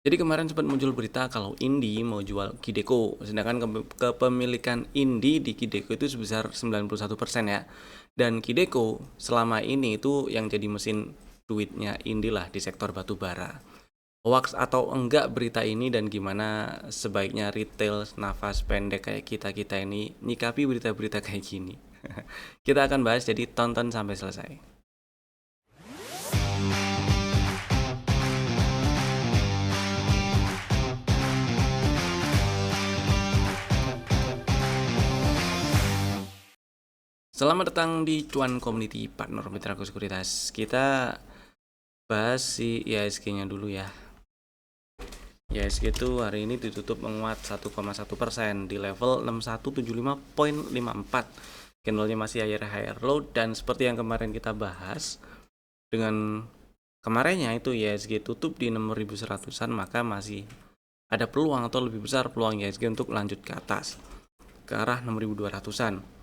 Jadi kemarin sempat muncul berita kalau Indi mau jual Kideko, sedangkan kepemilikan Indi di Kideko itu sebesar 91% ya. Dan Kideko selama ini itu yang jadi mesin duitnya Indi lah di sektor batu bara. Hoax atau enggak berita ini dan gimana sebaiknya retail nafas pendek kayak kita-kita ini nyikapi berita-berita kayak gini. Kita akan bahas, jadi tonton sampai selesai. Selamat datang di Cuan Community Partner Mitra Sekuritas. Kita bahas si IHSG-nya dulu ya. IHSG itu hari ini ditutup menguat 1,1% di level 6175.54. Candlenya masih higher low, dan seperti yang kemarin kita bahas, dengan kemarinnya itu IHSG tutup di 6100-an, maka masih ada peluang atau lebih besar peluang IHSG untuk lanjut ke atas ke arah 6200-an.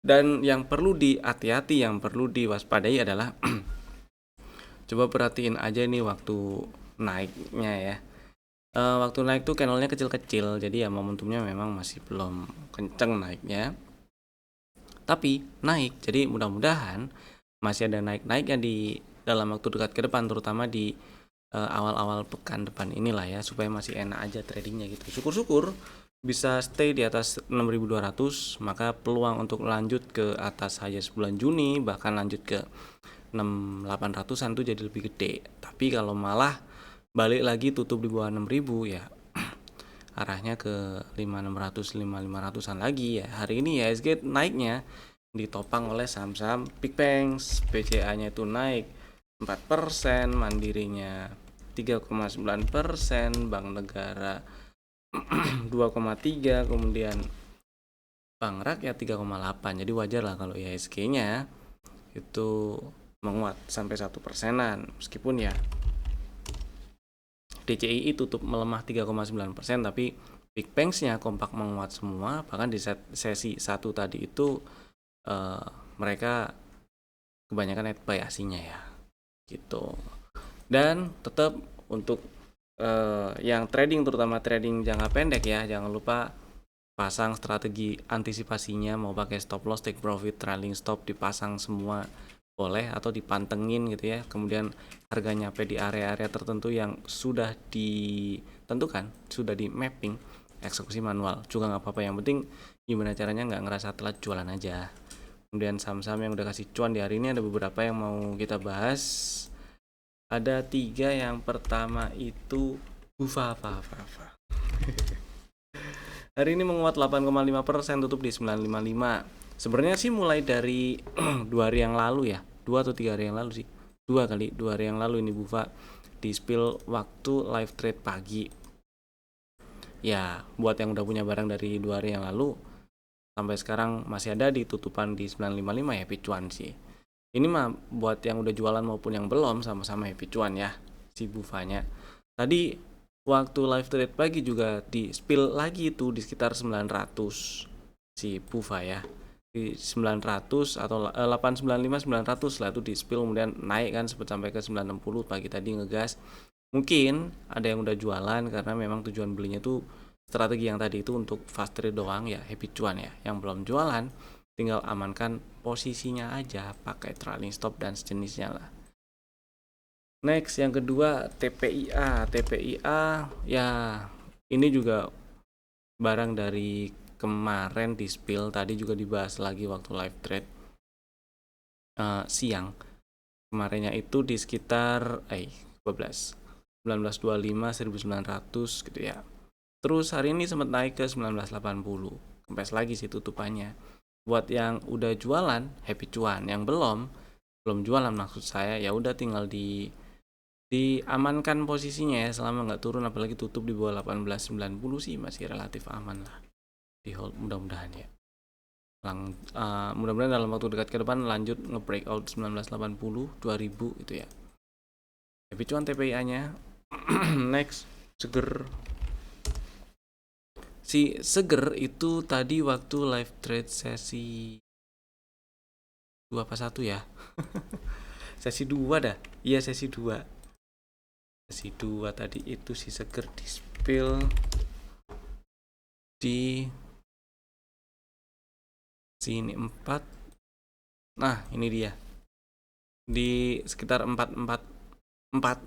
Dan yang perlu dihati-hati, yang perlu diwaspadai adalah coba perhatiin aja nih waktu naiknya ya. Waktu naik tuh candlenya kecil-kecil, jadi ya momentumnya memang masih belum kenceng naiknya. Tapi naik, jadi mudah-mudahan masih ada naik-naiknya di dalam waktu dekat ke depan, terutama di awal-awal pekan depan inilah ya, supaya masih enak aja tradingnya gitu. Syukur-syukur bisa stay di atas 6200, maka peluang untuk lanjut ke atas high bulan Juni, bahkan lanjut ke 6800-an tuh jadi lebih gede. Tapi kalau malah balik lagi tutup di bawah 6000 ya arahnya ke 5600 5500-an lagi ya. Hari ini ya IHSG naiknya ditopang oleh saham-saham Big Banks. BCA-nya itu naik 4%, Mandirinya 3,9%, Bank Negara 2,3, kemudian Bank Rakyat 3,8. Jadi wajar lah kalau IHSG-nya itu menguat sampai 1%-an, meskipun ya DCII tutup melemah 3,9%, tapi Big Banks-nya kompak menguat semua. Bahkan di sesi 1 tadi itu mereka kebanyakan net buy asingnya ya gitu. Dan tetap untuk yang trading, terutama trading jangka pendek ya, jangan lupa pasang strategi antisipasinya, mau pakai stop loss, take profit, trailing stop dipasang semua boleh, atau dipantengin gitu ya. Kemudian harga nyampe di area-area tertentu yang sudah ditentukan, sudah di mapping, eksekusi manual juga nggak apa-apa, yang penting gimana caranya nggak ngerasa telat jualan aja. Kemudian saham-saham yang udah kasih cuan di hari ini ada beberapa yang mau kita bahas. Ada 3. Yang pertama itu Bufa. Hari ini menguat 8,5%, tutup di 955. Sebenarnya sih mulai dari 2 hari yang lalu ya, 2 atau 3 hari yang lalu sih, 2 hari yang lalu ini Bufa di spill waktu live trade pagi. Ya buat yang udah punya barang dari 2 hari yang lalu sampai sekarang masih ada di tutupan di 955 ya, happy cuan sih. Ini mah buat yang udah jualan maupun yang belum, sama-sama happy cuan ya si Bufanya. Tadi waktu live trade pagi juga di spill lagi itu di sekitar 900 si Bufa ya, di 900 atau 895 900 lah itu di spill, kemudian naik kan sempat sampai ke 960 pagi tadi ngegas. Mungkin ada yang udah jualan karena memang tujuan belinya tuh strategi yang tadi itu untuk fast trade doang ya, happy cuan ya. Yang belum jualan tinggal amankan posisinya aja pakai trailing stop dan sejenisnya lah. Next, yang kedua TPIA ya, ini juga barang dari kemarin di spill, tadi juga dibahas lagi waktu live trade siang. Kemarinnya itu di sekitar 1925 1900 gitu ya. Terus hari ini sempat naik ke 1980, kempes lagi sih tutupannya. Buat yang udah jualan happy cuan, yang belum jualan maksud saya, ya udah tinggal diamankan posisinya ya selama nggak turun, apalagi tutup di bawah 1890 sih masih relatif aman lah, di hold mudah-mudahan ya. Mudah-mudahan dalam waktu dekat ke depan lanjut nge-breakout 1980 2000 itu ya. Happy cuan TPIA-nya. Next, Seger. Si Seger itu tadi waktu live trade sesi 2 apa 1 ya? Sesi 2 dah. Iya, sesi 2. si 2 tadi itu si seger di spill di sini 4. Nah, ini dia. Di sekitar 444.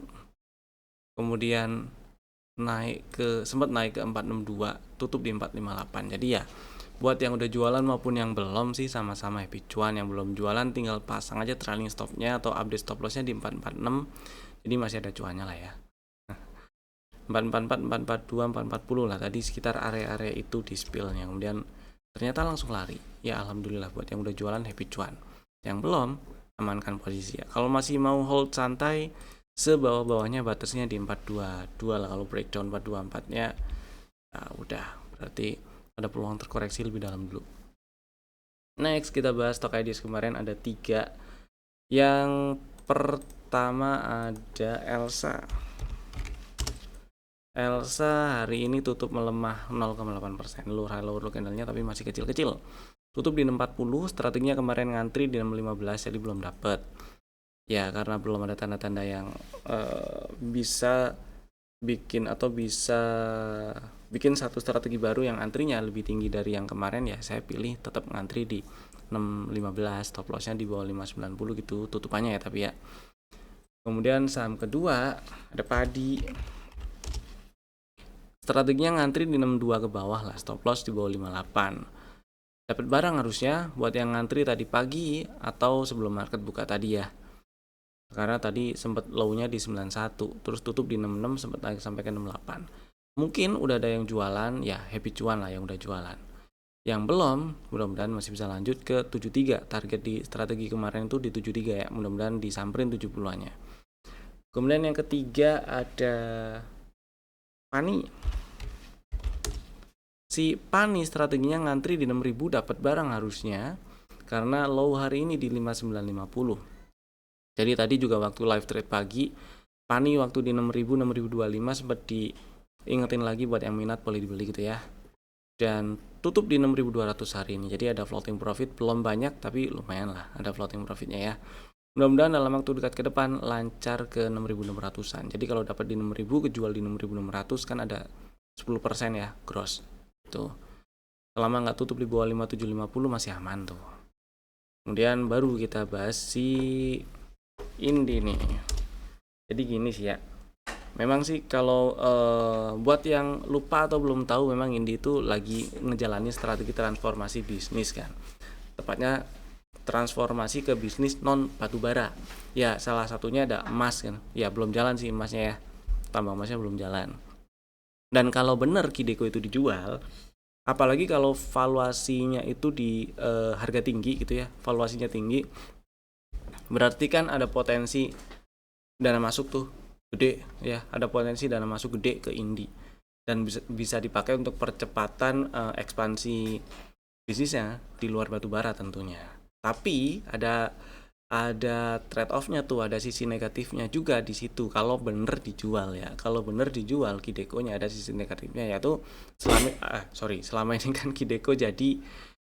Kemudian sempat naik ke 462, tutup di 458. Jadi ya, buat yang udah jualan maupun yang belum sih sama-sama happy cuan. Yang belum jualan tinggal pasang aja trailing stopnya atau update stop lossnya di 446. Jadi masih ada cuannya lah ya. 444, 442, 440 lah tadi sekitar area-area itu di spillnya. Kemudian ternyata langsung lari. Ya alhamdulillah buat yang udah jualan happy cuan. Yang belum, amankan posisi ya. Kalau masih mau hold santai, sebawah-bawahnya batasnya di 422 lah. Kalau breakdown 424 nya nah udah berarti ada peluang terkoreksi lebih dalam dulu. Next kita bahas stock ideas kemarin ada 3. Yang pertama ada Elsa hari ini tutup melemah 0,8%. Lower candle-nya tapi masih kecil-kecil. Tutup di 640, strateginya kemarin ngantri di 615 jadi belum dapet. Ya karena belum ada tanda-tanda yang bisa bikin satu strategi baru yang antrinya lebih tinggi dari yang kemarin, ya saya pilih tetap ngantri di 615, stop lossnya di bawah 590 gitu tutupannya ya tapi ya. Kemudian saham kedua ada Padi. Strateginya ngantri di 62 ke bawah lah, stop loss di bawah 58. Dapat barang harusnya buat yang ngantri tadi pagi atau sebelum market buka tadi ya. Karena tadi sempat low-nya di 91, terus tutup di 66, sempat naik sampai ke 68. Mungkin udah ada yang jualan, ya happy cuan lah yang udah jualan. Yang belum, mudah-mudahan masih bisa lanjut ke 73. Target di strategi kemarin itu di 73 ya, mudah-mudahan disamperin 70-annya. Kemudian yang ketiga ada Pani. Si Pani strateginya ngantri di 6.000 dapat barang harusnya karena low hari ini di 5950. Jadi tadi juga waktu live trade pagi Pani waktu di 6.000 6.025 sempat diingetin lagi buat yang minat boleh dibeli gitu ya. Dan tutup di 6.200 hari ini. Jadi ada floating profit, belum banyak tapi lumayan lah ada floating profitnya ya. Mudah-mudahan dalam waktu dekat ke depan lancar ke 6.600-an. Jadi kalau dapat di 6.000 kejual di 6.600 kan ada 10% ya gross. Tuh. Selama nggak tutup di bawah 5750 masih aman tuh. Kemudian baru kita bahas si Indi nih. Jadi gini sih ya. Memang sih kalau buat yang lupa atau belum tahu, memang Indi itu lagi ngejalanin strategi transformasi bisnis kan. Tepatnya transformasi ke bisnis non batubara. Ya salah satunya ada emas kan. Ya belum jalan sih emasnya ya. Tambang emasnya belum jalan. Dan kalau benar Kideko itu dijual, apalagi kalau valuasinya itu di harga tinggi gitu ya, valuasinya tinggi, berarti kan ada potensi dana masuk tuh gede ya, ada potensi dana masuk gede ke Indi dan bisa dipakai untuk percepatan ekspansi bisnisnya di luar batubara tentunya. Tapi ada trade off-nya tuh, ada sisi negatifnya juga di situ kalau bener dijual ya. Kalau bener dijual Kideko-nya ada sisi negatifnya, yaitu selama ini kan Kideko jadi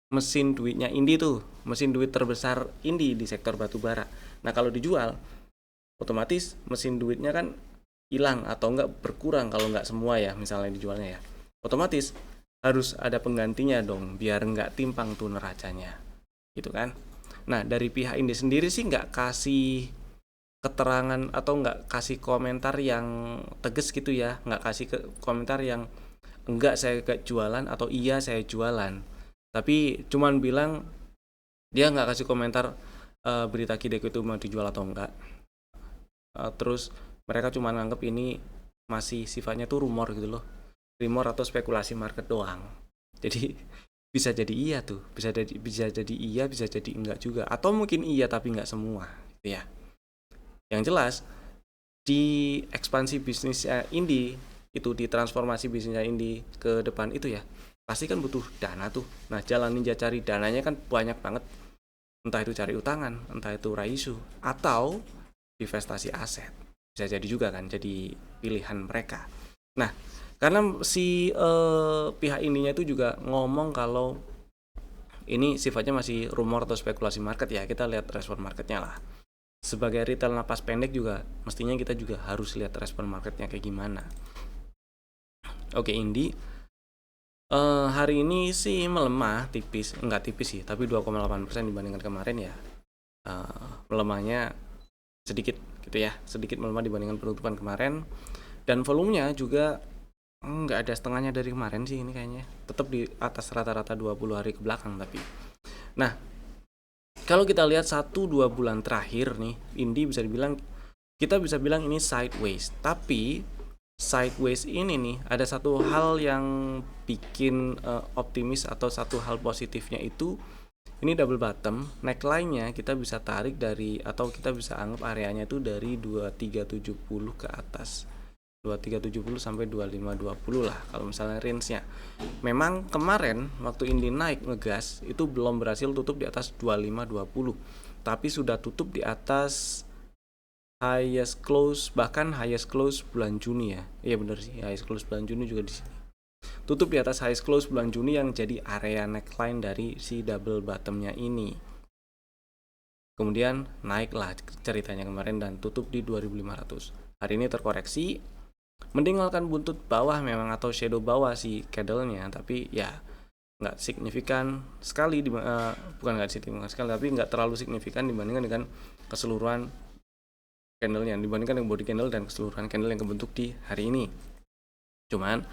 mesin duitnya Indi tuh, mesin duit terbesar Indi di sektor batubara. Nah kalau dijual otomatis mesin duitnya kan hilang atau enggak berkurang kalau enggak semua ya misalnya dijualnya ya. Otomatis harus ada penggantinya dong biar enggak timpang tuh neracanya gitu kan. Nah dari pihak Indi sendiri sih enggak kasih keterangan atau enggak kasih komentar yang tegas gitu ya, enggak kasih komentar yang enggak saya gak jualan atau iya saya jualan, tapi cuman bilang dia enggak kasih komentar berita Kideko itu mau dijual atau enggak. Terus mereka cuma nganggep ini masih sifatnya tuh rumor gitu loh, rumor atau spekulasi market doang. Jadi bisa jadi iya tuh, bisa jadi iya, bisa jadi enggak juga, atau mungkin iya tapi enggak semua gitu ya. Yang jelas di ekspansi bisnisnya Indi itu, di transformasi bisnisnya Indi ke depan itu ya, pasti kan butuh dana tuh. Nah jalan ninja cari dananya kan banyak banget, entah itu cari utangan, entah itu raisu, atau investasi aset. Bisa jadi juga kan jadi pilihan mereka. Nah karena si pihak ininya itu juga ngomong kalau ini sifatnya masih rumor atau spekulasi market ya, kita lihat respon marketnya lah. sebagai retail napas pendek juga mestinya kita juga harus lihat respon marketnya kayak gimana. Oke, Indi hari ini sih melemah tipis, enggak tipis sih, tapi 2,8% dibandingkan kemarin ya. Melemahnya sedikit gitu ya, sedikit melemah dibandingkan penutupan kemarin, dan volumenya juga nggak ada setengahnya dari kemarin sih ini kayaknya, tetap di atas rata-rata 20 hari ke belakang. Tapi nah, kalau kita lihat 1-2 bulan terakhir nih, Indi kita bisa bilang ini sideways. Tapi sideways ini nih ada satu hal yang bikin optimis, atau satu hal positifnya itu ini double bottom. Neckline-nya kita bisa tarik dari, atau kita bisa anggap areanya itu dari 2370 ke atas, 2370 sampai 2520 lah kalau misalnya range-nya. Memang kemarin waktu Indi naik ngegas itu belum berhasil tutup di atas 2520, tapi sudah tutup di atas highest close, bahkan highest close bulan Juni ya. Iya bener sih, highest close bulan Juni juga di sini. Tutup di atas highest close bulan Juni yang jadi area neckline dari si double bottomnya ini. Kemudian naiklah ceritanya kemarin dan tutup di 2500. Hari ini terkoreksi, meninggalkan buntut bawah memang, atau shadow bawah si candlenya, tapi ya nggak signifikan sekali, bukan nggak signifikan sekali, tapi nggak terlalu signifikan dibandingkan dengan keseluruhan candlenya, dibandingkan dengan body candle dan keseluruhan candle yang kebentuk di hari ini. Cuman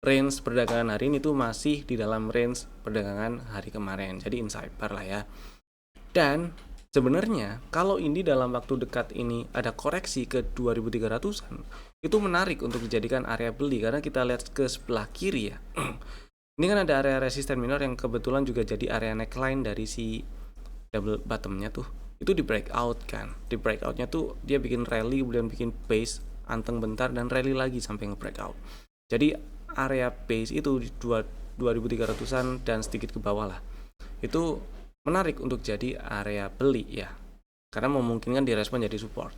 range perdagangan hari ini tuh masih di dalam range perdagangan hari kemarin, jadi inside bar lah ya. Dan sebenarnya kalau Indi dalam waktu dekat ini ada koreksi ke 2300-an, itu menarik untuk dijadikan area beli, karena kita lihat ke sebelah kiri ya. Ini kan ada area resisten minor yang kebetulan juga jadi area neckline dari si double bottomnya tuh. Itu di breakout kan. Di breakoutnya tuh dia bikin rally, kemudian bikin base, anteng bentar, dan rally lagi sampai nge-breakout. Jadi area base itu di 2300-an dan sedikit ke bawah lah. Itu menarik untuk jadi area beli ya. Karena memungkinkan direspon jadi support.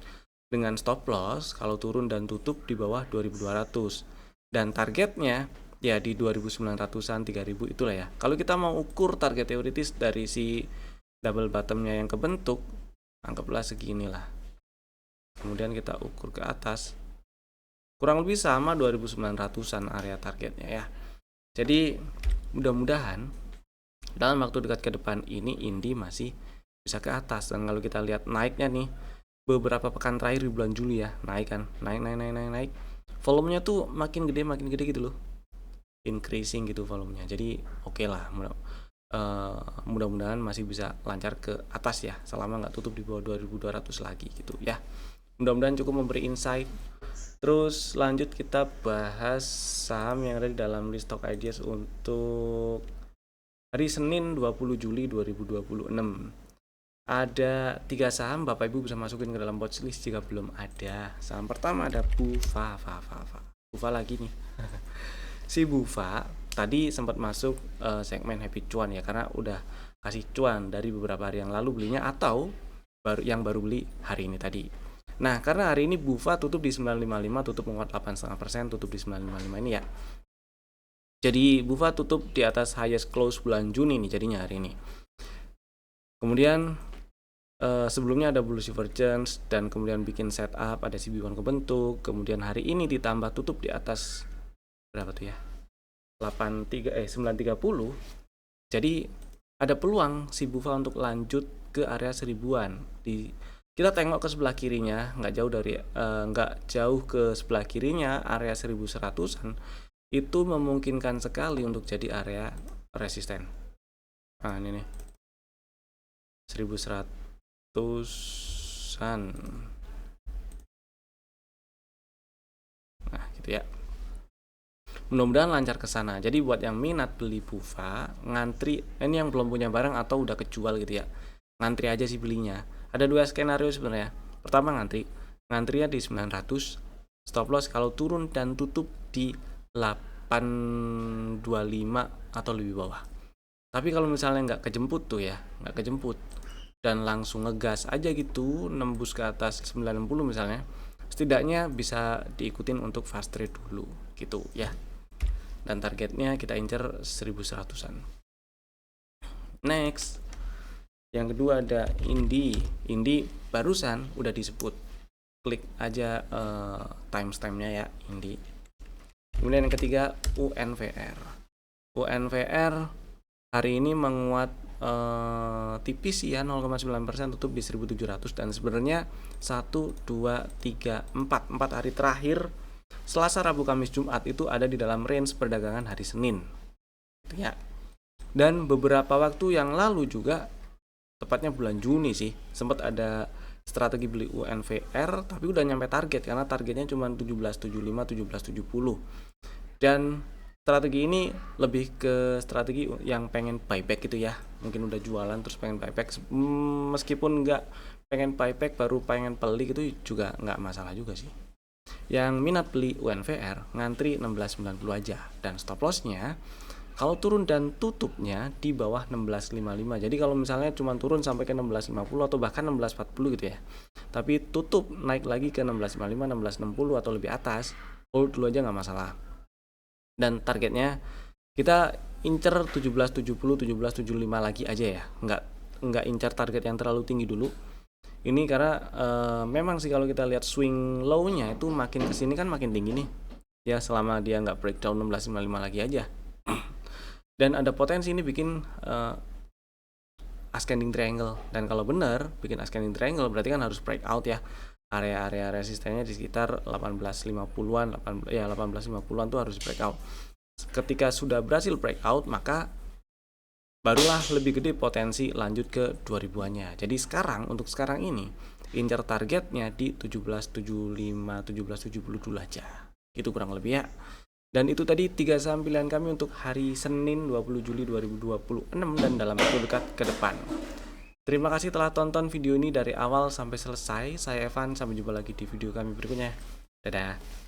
Dengan stop loss kalau turun dan tutup di bawah 2200. Dan targetnya ya di 2900-an, 3000 itulah ya. Kalau kita mau ukur target teoritis dari si double bottomnya yang kebentuk, anggaplah segini lah. Kemudian kita ukur ke atas, kurang lebih sama 2900-an area targetnya ya. Jadi mudah-mudahan dalam waktu dekat ke depan ini Indi masih bisa ke atas. Dan kalau kita lihat naiknya nih, beberapa pekan terakhir di bulan Juli ya, naik kan, naik. Volumenya tuh makin gede gitu loh, increasing gitu volumenya. Jadi oke lah, mudah-mudahan masih bisa lancar ke atas ya, selama nggak tutup di bawah 2200 lagi gitu ya. Mudah-mudahan cukup memberi insight. Terus lanjut kita bahas saham yang ada di dalam list stock ideas untuk hari Senin 20 Juli 2026. Ada 3 saham, Bapak Ibu bisa masukin ke dalam watchlist jika belum ada. Saham pertama ada Bufa lagi nih. Si Bufa tadi sempat masuk segmen happy cuan ya, karena udah kasih cuan dari beberapa hari yang lalu belinya, atau baru beli hari ini tadi. Nah, karena hari ini Bufa tutup di 955, tutup menguat 8,5%, tutup di 955 ini ya. Jadi Bufa tutup di atas highest close bulan Juni nih jadinya hari ini. Kemudian sebelumnya ada bullish divergence, dan kemudian bikin setup, ada CB1 kebentuk. Kemudian hari ini ditambah tutup di atas berapa tuh ya, 930. Jadi ada peluang si Bufa untuk lanjut ke area 1000-an. Kita tengok ke sebelah kirinya, nggak jauh ke sebelah kirinya area 1100-an itu memungkinkan sekali untuk jadi area resisten. Nah ini nih 1100-an. Nah gitu ya. Mudah-mudahan lancar ke sana. Jadi buat yang minat beli Bufa, ngantri, ini yang belum punya barang atau udah kejual gitu ya, ngantri aja sih belinya. Ada 2 skenario sebenarnya. Pertama ngantrinya di 900, stop loss kalau turun dan tutup di 825 atau lebih bawah. Tapi kalau misalnya nggak kejemput dan langsung ngegas aja gitu, nembus ke atas 90 misalnya, setidaknya bisa diikutin untuk fast trade dulu gitu ya. Dan targetnya kita incer 1100-an. Next, Yang kedua ada Indi barusan udah disebut, klik aja timestamp-nya ya, Indi. Kemudian yang ketiga UNVR hari ini menguat tipis ya, 0,9%, tutup di 1700. Dan sebenarnya 1, 2, 3, 4 hari terakhir Selasa, Rabu, Kamis, Jumat itu ada di dalam range perdagangan hari Senin ya. Dan beberapa waktu yang lalu juga, tepatnya bulan Juni sih, sempat ada strategi beli UNVR tapi udah nyampe target karena targetnya cuma 1775, 1770. Dan strategi ini lebih ke strategi yang pengen buyback gitu ya, mungkin udah jualan terus pengen buyback, meskipun nggak pengen buyback baru pengen beli gitu juga nggak masalah juga sih. Yang minat beli UNVR ngantri 1690 aja, dan stop lossnya kalau turun dan tutupnya di bawah 1655. Jadi kalau misalnya cuma turun sampai ke 1650 atau bahkan 1640 gitu ya, tapi tutup naik lagi ke 1655, 1660 atau lebih atas, hold dulu aja nggak masalah. Dan targetnya kita incer 1770, 1775 lagi aja ya, nggak incer target yang terlalu tinggi dulu. Ini karena memang sih kalau kita lihat swing low-nya itu makin kesini kan makin tinggi nih ya, selama dia nggak breakdown 1655 lagi aja. Dan ada potensi ini bikin ascending triangle, dan kalau benar bikin ascending triangle berarti kan harus breakout ya. Area-area resistennya di sekitar 1850-an, 1850-an tuh harus breakout. Ketika sudah berhasil breakout, maka barulah lebih gede potensi lanjut ke 2000-annya. Jadi untuk sekarang ini incer targetnya di 1775, 1770 dulu aja. Itu kurang lebih ya. Dan itu tadi 3 saham pilihan kami untuk hari Senin 20 Juli 2026 dan dalam waktu dekat ke depan. Terima kasih telah tonton video ini dari awal sampai selesai. Saya Evan, sampai jumpa lagi di video kami berikutnya. Dadah.